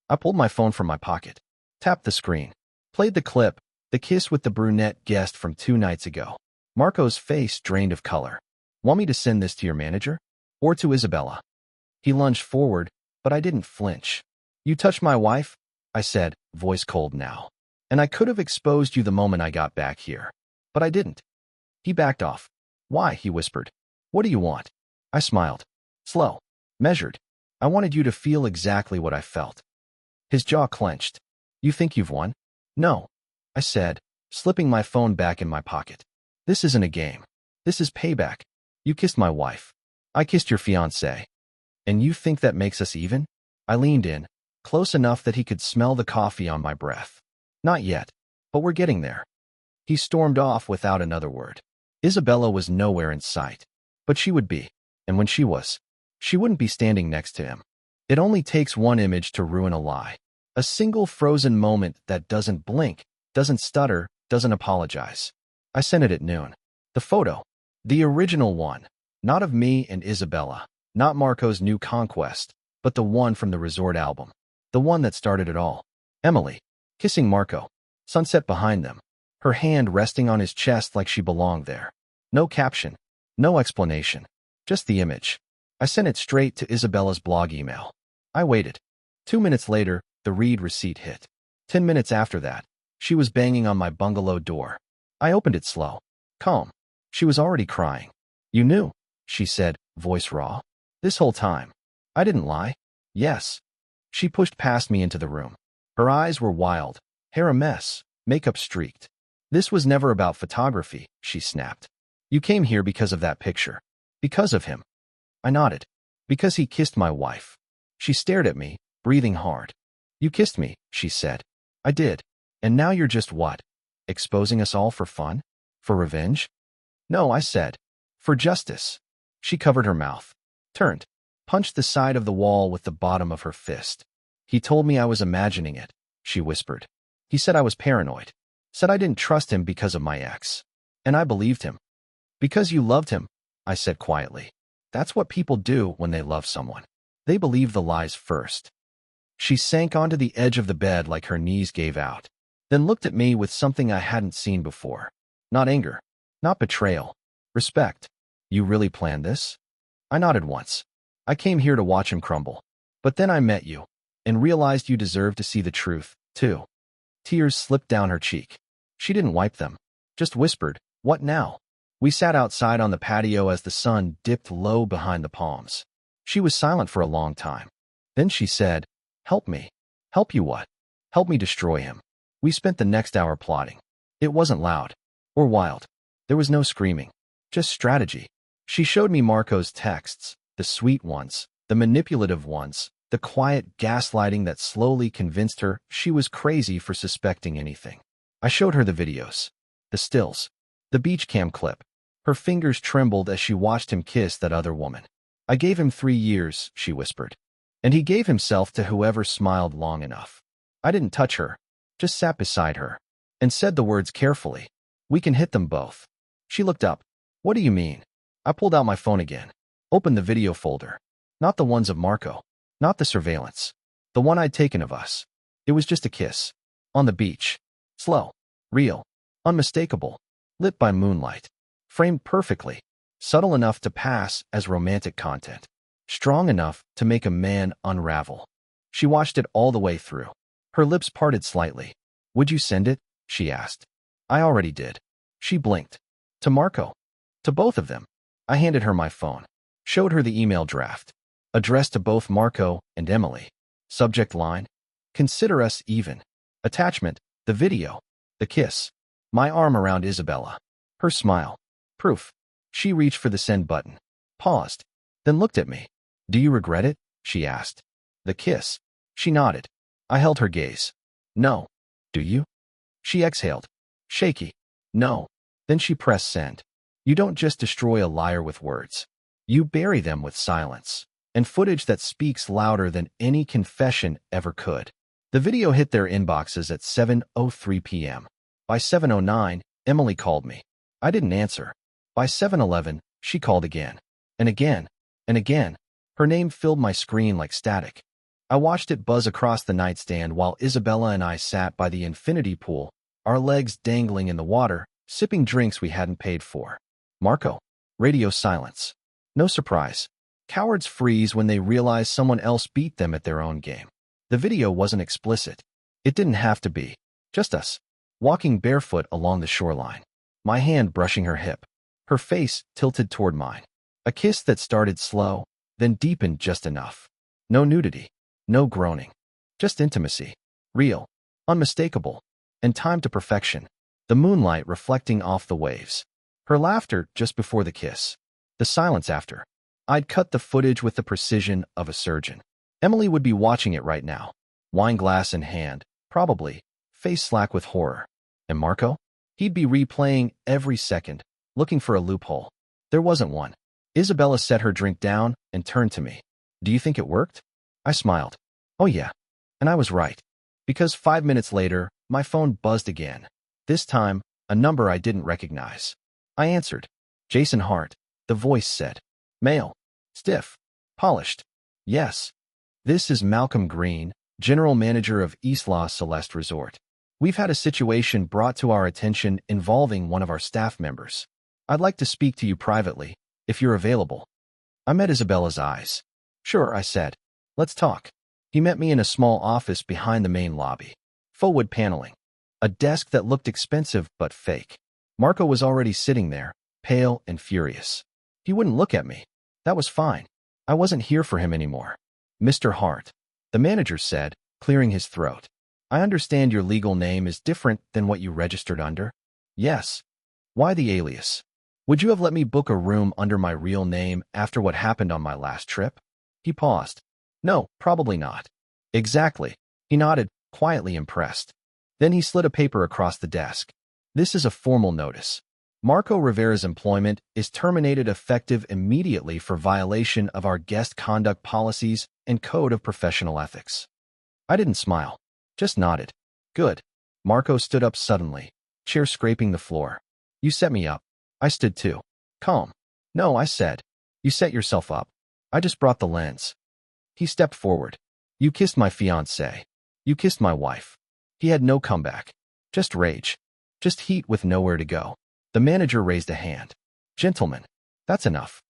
I pulled my phone from my pocket. Tapped the screen. Played the clip. The kiss with the brunette guest from 2 nights ago. Marco's face drained of color. Want me to send this to your manager? Or to Isabella? He lunged forward, but I didn't flinch. You touched my wife? I said, voice cold now. And I could have exposed you the moment I got back here. But I didn't. He backed off. Why? He whispered. What do you want? I smiled. Slow. Measured. I wanted you to feel exactly what I felt. His jaw clenched. You think you've won? No, I said, slipping my phone back in my pocket. This isn't a game. This is payback. You kissed my wife. I kissed your fiancée. And you think that makes us even? I leaned in, close enough that he could smell the coffee on my breath. Not yet, but we're getting there. He stormed off without another word. Isabella was nowhere in sight, but she would be, and when she was, she wouldn't be standing next to him. It only takes one image to ruin a lie. A single frozen moment that doesn't blink, doesn't stutter, doesn't apologize. I sent it at noon. The photo. The original one. Not of me and Isabella. Not Marco's new conquest, but the one from the resort album. The one that started it all. Emily. Kissing Marco. Sunset behind them. Her hand resting on his chest like she belonged there. No caption. No explanation. Just the image. I sent it straight to Isabella's blog email. I waited. 2 minutes later, the read receipt hit. 10 minutes after that, she was banging on my bungalow door. I opened it slow. Calm. She was already crying. You knew, she said, voice raw. This whole time. I didn't lie. Yes. She pushed past me into the room. Her eyes were wild, hair a mess, makeup streaked. This was never about photography, she snapped. You came here because of that picture. Because of him. I nodded. Because he kissed my wife. She stared at me, breathing hard. You kissed me, she said. I did. And now you're just what? Exposing us all for fun? For revenge? No, I said. For justice. She covered her mouth. Turned. Punched the side of the wall with the bottom of her fist. He told me I was imagining it, she whispered. He said I was paranoid. Said I didn't trust him because of my ex. And I believed him. Because you loved him, I said quietly. That's what people do when they love someone. They believe the lies first. She sank onto the edge of the bed like her knees gave out, then looked at me with something I hadn't seen before. Not anger. Not betrayal. Respect. You really planned this? I nodded once. I came here to watch him crumble. But then I met you, and realized you deserved to see the truth, too. Tears slipped down her cheek. She didn't wipe them. Just whispered, what now? We sat outside on the patio as the sun dipped low behind the palms. She was silent for a long time. Then she said, help me. Help you what? Help me destroy him. We spent the next hour plotting. It wasn't loud. Or wild. There was no screaming. Just strategy. She showed me Marco's texts, the sweet ones, the manipulative ones, the quiet gaslighting that slowly convinced her she was crazy for suspecting anything. I showed her the videos. The stills. The beach cam clip. Her fingers trembled as she watched him kiss that other woman. I gave him 3 years, she whispered. And he gave himself to whoever smiled long enough. I didn't touch her, just sat beside her, and said the words carefully. We can hit them both. She looked up. What do you mean? I pulled out my phone again. Opened the video folder. Not the ones of Marco. Not the surveillance. The one I'd taken of us. It was just a kiss. On the beach. Slow. Real. Unmistakable. Lit by moonlight. Framed perfectly. Subtle enough to pass as romantic content. Strong enough to make a man unravel. She watched it all the way through. Her lips parted slightly. Would you send it? She asked. I already did. She blinked. To Marco. To both of them. I handed her my phone. Showed her the email draft. Addressed to both Marco and Emily. Subject line. Consider us even. Attachment. The video. The kiss. My arm around Isabella. Her smile. Proof. She reached for the send button. Paused. Then looked at me. Do you regret it? She asked. The kiss. She nodded. I held her gaze. No. Do you? She exhaled. Shaky. No. Then she pressed send. You don't just destroy a liar with words. You bury them with silence. And footage that speaks louder than any confession ever could. The video hit their inboxes at 7:03 p.m. By 7:09, Emily called me. I didn't answer. By 7:11, she called again. And again. And again. Her name filled my screen like static. I watched it buzz across the nightstand while Isabella and I sat by the infinity pool, our legs dangling in the water, sipping drinks we hadn't paid for. Marco. Radio silence. No surprise. Cowards freeze when they realize someone else beat them at their own game. The video wasn't explicit. It didn't have to be. Just us. Walking barefoot along the shoreline. My hand brushing her hip. Her face tilted toward mine. A kiss that started slow, then deepened just enough. No nudity. No groaning. Just intimacy. Real. Unmistakable. And timed to perfection. The moonlight reflecting off the waves. Her laughter just before the kiss. The silence after. I'd cut the footage with the precision of a surgeon. Emily would be watching it right now. Wine glass in hand, probably, face slack with horror. And Marco? He'd be replaying every second, looking for a loophole. There wasn't one. Isabella set her drink down and turned to me. Do you think it worked? I smiled. Oh yeah. And I was right. Because 5 minutes later, my phone buzzed again. This time, a number I didn't recognize. I answered. Jason Hart, the voice said. Male. Stiff. Polished. Yes. This is Malcolm Green, general manager of Isla Celeste Resort. We've had a situation brought to our attention involving one of our staff members. I'd like to speak to you privately, if you're available. I met Isabella's eyes. Sure, I said. Let's talk. He met me in a small office behind the main lobby. Faux wood paneling. A desk that looked expensive but fake. Marco was already sitting there, pale and furious. He wouldn't look at me. That was fine. I wasn't here for him anymore. Mr. Hart, the manager said, clearing his throat. I understand your legal name is different than what you registered under? Yes. Why the alias? Would you have let me book a room under my real name after what happened on my last trip? He paused. No, probably not. Exactly. He nodded, quietly impressed. Then he slid a paper across the desk. This is a formal notice. Marco Rivera's employment is terminated effective immediately for violation of our guest conduct policies and code of professional ethics. I didn't smile, just nodded. Good. Marco stood up suddenly, chair scraping the floor. You set me up. I stood too. Calm. No, I said. You set yourself up. I just brought the lens. He stepped forward. You kissed my fiancée. You kissed my wife. He had no comeback. Just rage. Just heat with nowhere to go. The manager raised a hand. Gentlemen, that's enough.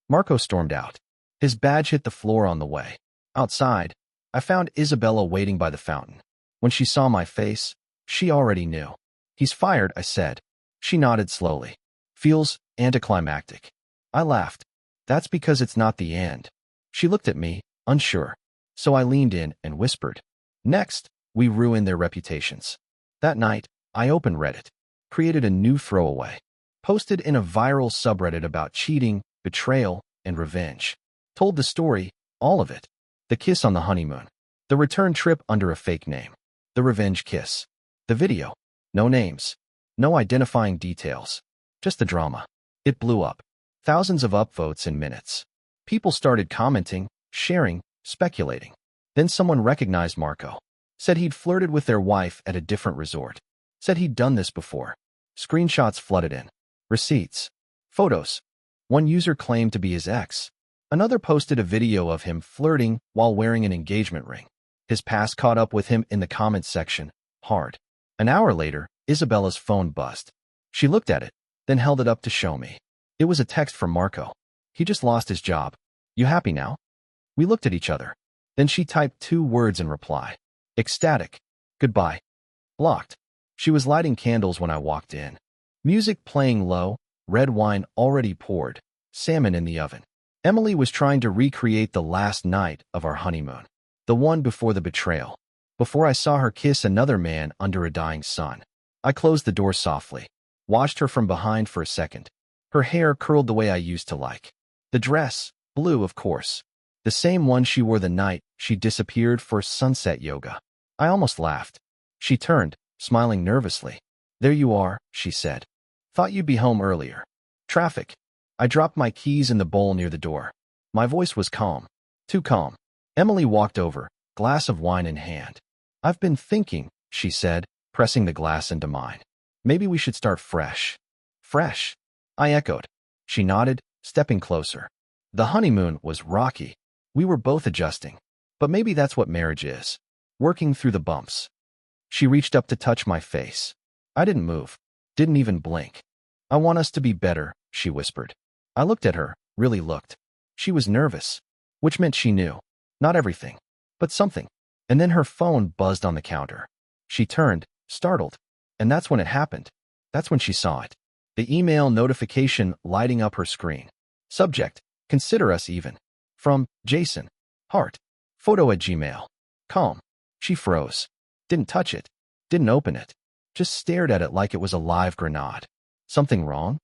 Marco stormed out. His badge hit the floor on the way. Outside, I found Isabella waiting by the fountain. When she saw my face, she already knew. He's fired, I said. She nodded slowly. Feels anticlimactic. I laughed. That's because it's not the end. She looked at me, unsure. So I leaned in and whispered. Next, we ruin their reputations. That night, I opened Reddit, created a new throwaway, posted in a viral subreddit about cheating, betrayal, and revenge. Told the story, all of it. The kiss on the honeymoon. The return trip under a fake name. The revenge kiss. The video. No names. No identifying details. Just the drama. It blew up. Thousands of upvotes in minutes. People started commenting, sharing, speculating. Then someone recognized Marco. Said he'd flirted with their wife at a different resort. Said he'd done this before. Screenshots flooded in. Receipts. Photos. One user claimed to be his ex. Another posted a video of him flirting while wearing an engagement ring. His past caught up with him in the comments section, hard. An hour later, Isabella's phone buzzed. She looked at it, then held it up to show me. It was a text from Marco. He just lost his job. You happy now? We looked at each other. Then she typed 2 words in reply. Ecstatic. Goodbye. Blocked. She was lighting candles when I walked in. Music playing low, red wine already poured, salmon in the oven. Emily was trying to recreate the last night of our honeymoon. The one before the betrayal. Before I saw her kiss another man under a dying sun. I closed the door softly. Watched her from behind for a second. Her hair curled the way I used to like. The dress, blue of course. The same one she wore the night she disappeared for sunset yoga. I almost laughed. She turned, smiling nervously. There you are, she said. Thought you'd be home earlier. Traffic. I dropped my keys in the bowl near the door. My voice was calm. Too calm. Emily walked over, glass of wine in hand. I've been thinking, she said, pressing the glass into mine. Maybe we should start fresh. Fresh? I echoed. She nodded, stepping closer. The honeymoon was rocky. We were both adjusting. But maybe that's what marriage is. Working through the bumps. She reached up to touch my face. I didn't move. Didn't even blink. I want us to be better, she whispered. I looked at her, really looked. She was nervous, which meant she knew. Not everything, but something. And then her phone buzzed on the counter. She turned, startled. And that's when it happened. That's when she saw it. The email notification lighting up her screen. Subject, consider us even. From Jason Hart. photo@gmail.com. She froze. Didn't touch it. Didn't open it. Just stared at it like it was a live grenade. Something wrong?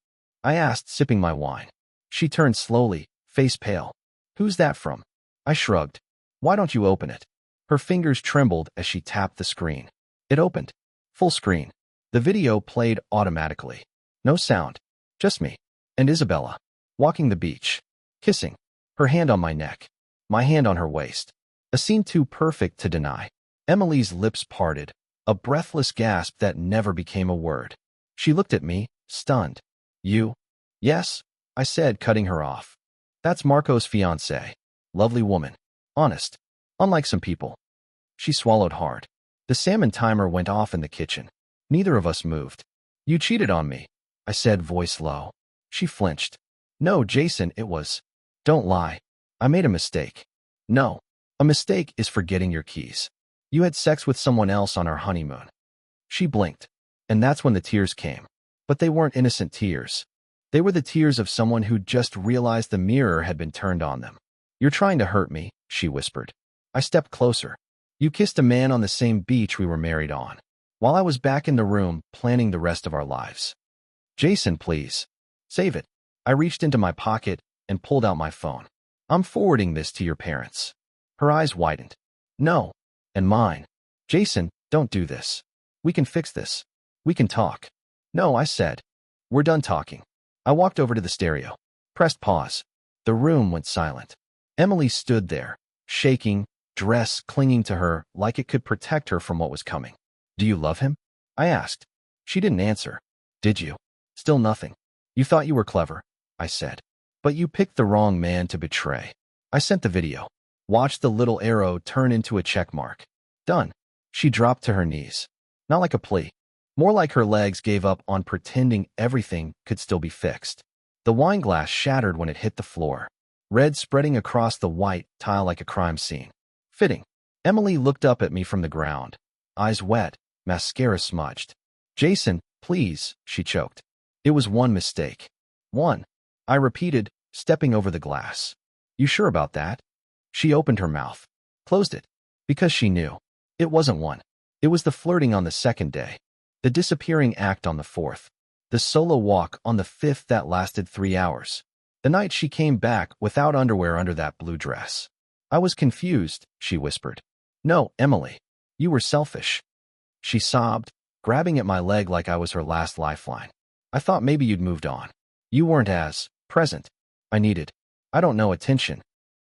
I asked, sipping my wine. She turned slowly, face pale. Who's that from? I shrugged. Why don't you open it? Her fingers trembled as she tapped the screen. It opened. Full screen. The video played automatically. No sound. Just me. And Isabella. Walking the beach. Kissing. Her hand on my neck. My hand on her waist. A scene too perfect to deny. Emily's lips parted. A breathless gasp that never became a word. She looked at me, stunned. You? Yes, I said, cutting her off. That's Marco's fiancée. Lovely woman. Honest. Unlike some people. She swallowed hard. The salmon timer went off in the kitchen. Neither of us moved. You cheated on me, I said, voice low. She flinched. No, Jason, it was. Don't lie. I made a mistake. No. A mistake is forgetting your keys. You had sex with someone else on our honeymoon. She blinked. And that's when the tears came. But they weren't innocent tears. They were the tears of someone who just realized the mirror had been turned on them. You're trying to hurt me, she whispered. I stepped closer. You kissed a man on the same beach we were married on, while I was back in the room planning the rest of our lives. Jason, please. Save it. I reached into my pocket and pulled out my phone. I'm forwarding this to your parents. Her eyes widened. No. And mine. Jason, don't do this. We can fix this. We can talk. No, I said. We're done talking. I walked over to the stereo. Pressed pause. The room went silent. Emily stood there, shaking, dress clinging to her like it could protect her from what was coming. Do you love him? I asked. She didn't answer. Did you? Still nothing. You thought you were clever, I said. But you picked the wrong man to betray. I sent the video. Watched the little arrow turn into a check mark. Done. She dropped to her knees. Not like a plea. More like her legs gave up on pretending everything could still be fixed. The wine glass shattered when it hit the floor. Red spreading across the white tile like a crime scene. Fitting. Emily looked up at me from the ground. Eyes wet, mascara smudged. Jason, please, she choked. It was one mistake. One. I repeated, stepping over the glass. You sure about that? She opened her mouth. Closed it. Because she knew. It wasn't one. It was the flirting on the second day. The disappearing act on the fourth. The solo walk on the fifth that lasted 3 hours. The night she came back without underwear under that blue dress. I was confused, she whispered. No, Emily. You were selfish. She sobbed, grabbing at my leg like I was her last lifeline. I thought maybe you'd moved on. You weren't as present. I needed, I don't know, attention.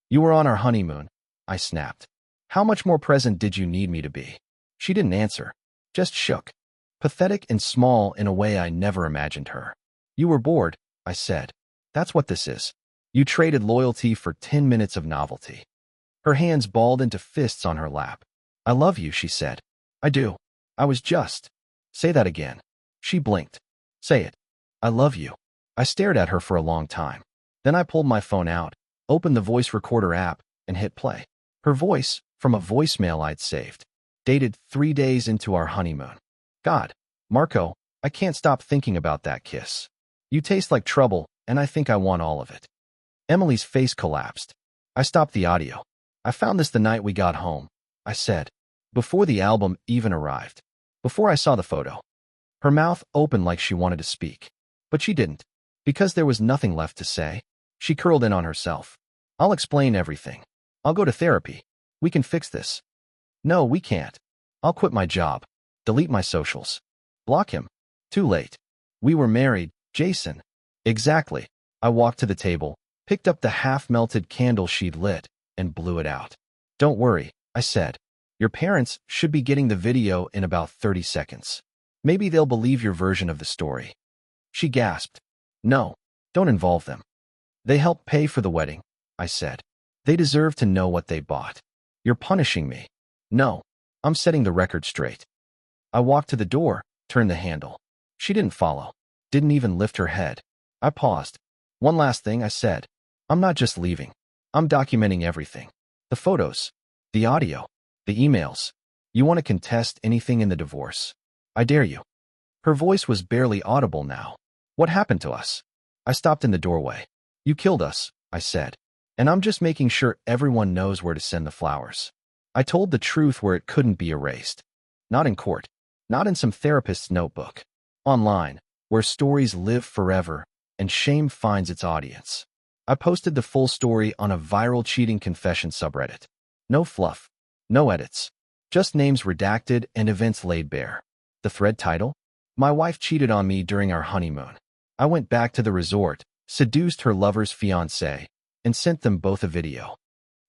You were on our honeymoon, I snapped. How much more present did you need me to be? She didn't answer, just shook. Pathetic and small in a way I never imagined her. You were bored, I said. That's what this is. You traded loyalty for 10 minutes of novelty. Her hands balled into fists on her lap. I love you, she said. I do. I was just. Say that again. She blinked. Say it. I love you. I stared at her for a long time. Then I pulled my phone out, opened the voice recorder app, and hit play. Her voice, from a voicemail I'd saved, dated 3 days into our honeymoon. God, Marco, I can't stop thinking about that kiss. You taste like trouble, and I think I want all of it. Emily's face collapsed. I stopped the audio. I found this the night we got home, I said, before the album even arrived, before I saw the photo. Her mouth opened like she wanted to speak, but she didn't, because there was nothing left to say. She curled in on herself. I'll explain everything. I'll go to therapy. We can fix this. No, we can't. I'll quit my job. Delete my socials. Block him. Too late. We were married, Jason. Exactly. I walked to the table, picked up the half-melted candle she'd lit, and blew it out. Don't worry, I said. Your parents should be getting the video in about 30 seconds. Maybe they'll believe your version of the story. She gasped. No, don't involve them. They helped pay for the wedding, I said. They deserve to know what they bought. You're punishing me. No, I'm setting the record straight. I walked to the door, turned the handle. She didn't follow, didn't even lift her head. I paused. One last thing, I said. I'm not just leaving. I'm documenting everything. The photos, the audio, the emails. You want to contest anything in the divorce? I dare you. Her voice was barely audible now. What happened to us? I stopped in the doorway. You killed us, I said. And I'm just making sure everyone knows where to send the flowers. I told the truth where it couldn't be erased. Not in court. Not in some therapist's notebook. Online, where stories live forever and shame finds its audience. I posted the full story on a viral cheating confession subreddit. No fluff. No edits. Just names redacted and events laid bare. The thread title? My wife cheated on me during our honeymoon. I went back to the resort, seduced her lover's fiancé, and sent them both a video.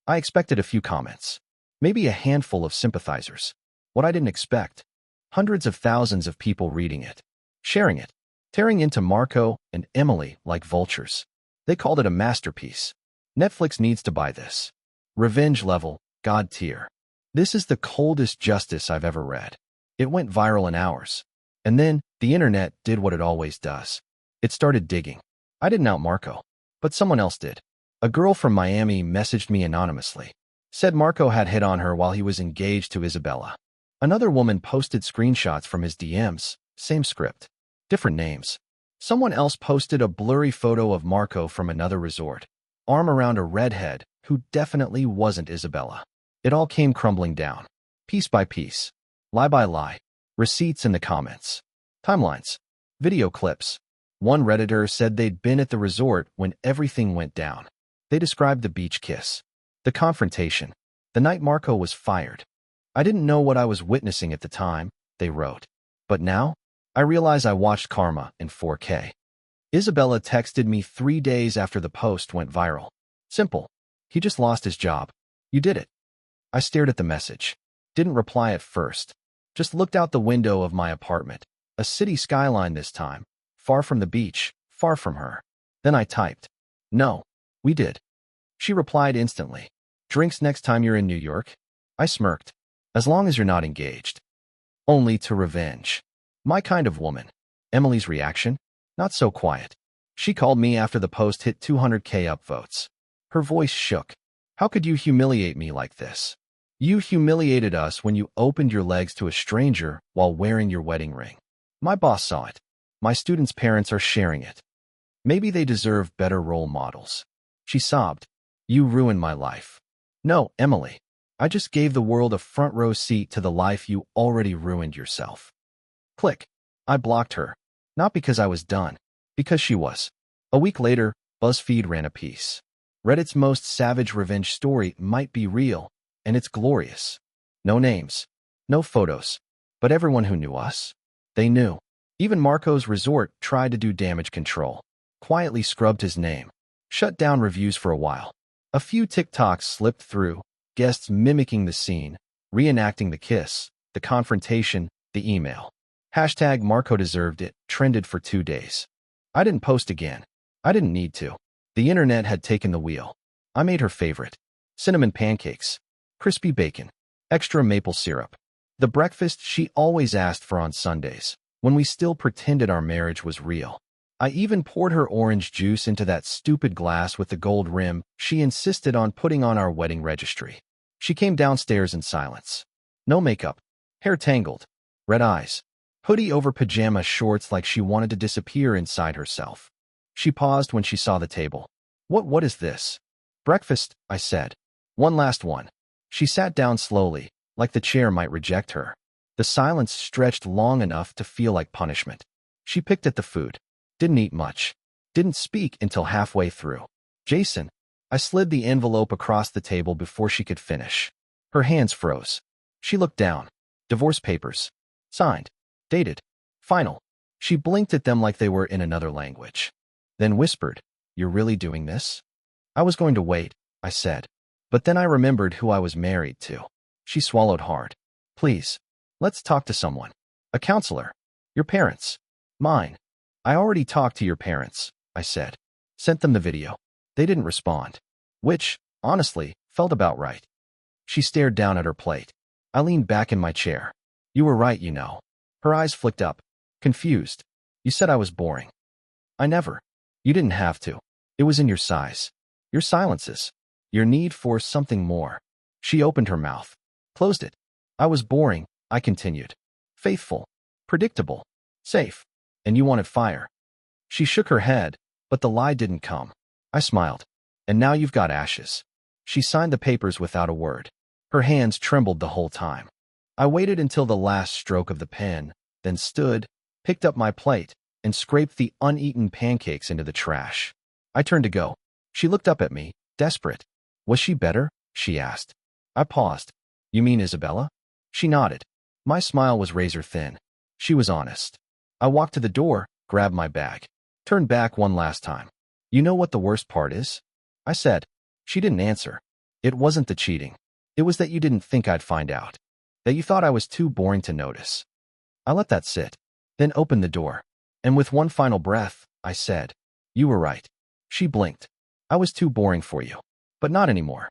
I expected a few comments. Maybe a handful of sympathizers. What I didn't expect. Hundreds of thousands of people reading it. sharing it, tearing into Marco and Emily like vultures. They called it a masterpiece. Netflix needs to buy this. Revenge level, God tier. This is the coldest justice I've ever read. It went viral in hours. And then, the internet did what it always does. It started digging. I didn't out Marco, but someone else did. A girl from Miami messaged me anonymously. Said Marco had hit on her while he was engaged to Isabella. Another woman posted screenshots from his DMs, same script, different names. Someone else posted a blurry photo of Marco from another resort, arm around a redhead who definitely wasn't Isabella. It all came crumbling down, piece by piece, lie by lie, receipts in the comments, timelines, video clips. One Redditor said they'd been at the resort when everything went down. They described the beach kiss, the confrontation, the night Marco was fired. I didn't know what I was witnessing at the time, they wrote. But now, I realize I watched karma in 4K. Isabella texted me 3 days after the post went viral. Simple. He just lost his job. You did it. I stared at the message. Didn't reply at first. Just looked out the window of my apartment. A city skyline this time. Far from the beach, far from her. Then I typed, "No, we did." She replied instantly, "Drinks next time you're in New York?" I smirked. "As long as you're not engaged." Only to revenge. My kind of woman. Emily's reaction? Not so quiet. She called me after the post hit 200K upvotes. Her voice shook. "How could you humiliate me like this? You humiliated us when you opened your legs to a stranger while wearing your wedding ring. My boss saw it. My students' parents are sharing it. Maybe they deserve better role models." She sobbed. "You ruined my life." "No, Emily. I just gave the world a front row seat to the life you already ruined yourself." Click. I blocked her. Not because I was done. Because she was. A week later, BuzzFeed ran a piece. Reddit's most savage revenge story might be real, and it's glorious. No names. No photos. But everyone who knew us, they knew. Even Marco's resort tried to do damage control. Quietly scrubbed his name. Shut down reviews for a while. A few TikToks slipped through, guests mimicking the scene, reenacting the kiss, the confrontation, the email. Hashtag Marco deserved it trended for 2 days. I didn't post again. I didn't need to. The internet had taken the wheel. I made her favorite. Cinnamon pancakes. Crispy bacon. Extra maple syrup. The breakfast she always asked for on Sundays, when we still pretended our marriage was real. I even poured her orange juice into that stupid glass with the gold rim she insisted on putting on our wedding registry. She came downstairs in silence. No makeup. Hair tangled. Red eyes. Hoodie over pajama shorts like she wanted to disappear inside herself. She paused when she saw the table. What is this?" "Breakfast," I said. "One last one." She sat down slowly, like the chair might reject her. The silence stretched long enough to feel like punishment. She picked at the food. Didn't eat much. Didn't speak until halfway through. "Jason." I slid the envelope across the table before she could finish. Her hands froze. She looked down. Divorce papers. Signed. Dated. Final. She blinked at them like they were in another language. Then whispered, "You're really doing this?" "I was going to wait," I said. But then I remembered who I was married to. She swallowed hard. "Please. Let's talk to someone. A counselor. Your parents. Mine." "I already talked to your parents," I said. "Sent them the video. They didn't respond." Which, honestly, felt about right. She stared down at her plate. I leaned back in my chair. "You were right, you know." Her eyes flicked up. Confused. "You said I was boring." "I never. You didn't have to. It was in your sighs. Your silences. Your need for something more." She opened her mouth. Closed it. "I was boring," I continued. "Faithful. Predictable. Safe. And you wanted fire." She shook her head, but the lie didn't come. I smiled. "And now you've got ashes." She signed the papers without a word. Her hands trembled the whole time. I waited until the last stroke of the pen, then stood, picked up my plate, and scraped the uneaten pancakes into the trash. I turned to go. She looked up at me, desperate. "Was she better?" she asked. I paused. "You mean Isabella?" She nodded. My smile was razor thin. She was honest. I walked to the door, grabbed my bag. Turned back one last time. "You know what the worst part is?" I said. She didn't answer. "It wasn't the cheating. It was that you didn't think I'd find out. That you thought I was too boring to notice." I let that sit, then opened the door. And with one final breath, I said, "You were right." She blinked. "I was too boring for you. But not anymore."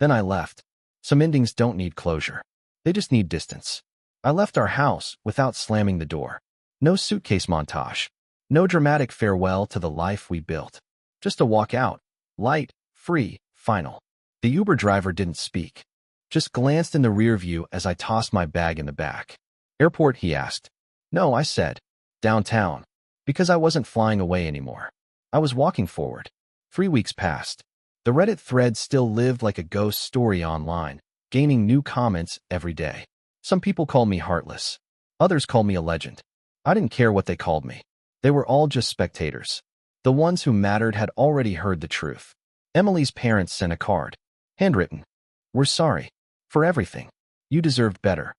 Then I left. Some endings don't need closure. They just need distance. I left our house without slamming the door. No suitcase montage. No dramatic farewell to the life we built. Just a walk out. Light, free, final. The Uber driver didn't speak. Just glanced in the rear view as I tossed my bag in the back. "Airport?" he asked. "No," I said. "Downtown." Because I wasn't flying away anymore. I was walking forward. 3 weeks passed. The Reddit thread still lived like a ghost story online, gaining new comments every day. Some people called me heartless. Others called me a legend. I didn't care what they called me. They were all just spectators. The ones who mattered had already heard the truth. Emily's parents sent a card. Handwritten. "We're sorry. For everything. You deserved better."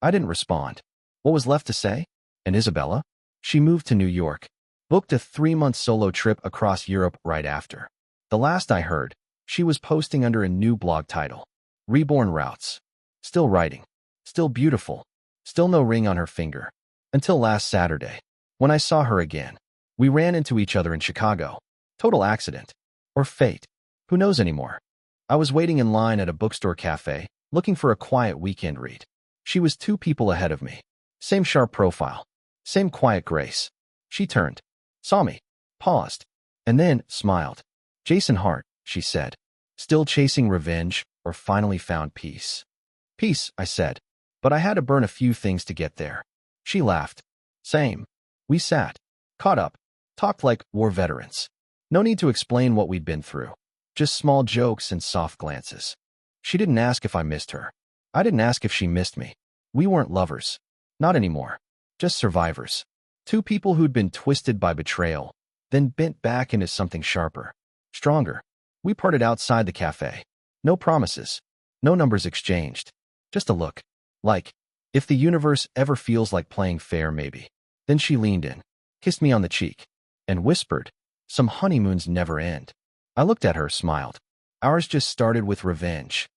I didn't respond. What was left to say? And Isabella? She moved to New York. Booked a 3-month solo trip across Europe right after. The last I heard, she was posting under a new blog title. Reborn Routes. Still writing. Still beautiful. Still no ring on her finger. Until last Saturday, when I saw her again. We ran into each other in Chicago. Total accident. Or fate. Who knows anymore? I was waiting in line at a bookstore cafe, looking for a quiet weekend read. She was 2 people ahead of me. Same sharp profile. Same quiet grace. She turned. Saw me. Paused. And then smiled. "Jason Hart," she said. "Still chasing revenge, or finally found peace?" "Peace," I said. "But I had to burn a few things to get there." She laughed. "Same." We sat. Caught up. Talked like war veterans. No need to explain what we'd been through. Just small jokes and soft glances. She didn't ask if I missed her. I didn't ask if she missed me. We weren't lovers. Not anymore. Just survivors. 2 people who'd been twisted by betrayal, then bent back into something sharper. Stronger. We parted outside the cafe. No promises. No numbers exchanged. Just a look. Like, if the universe ever feels like playing fair, maybe. Then she leaned in, kissed me on the cheek, and whispered, "Some honeymoons never end." I looked at her, smiled. Ours just started with revenge.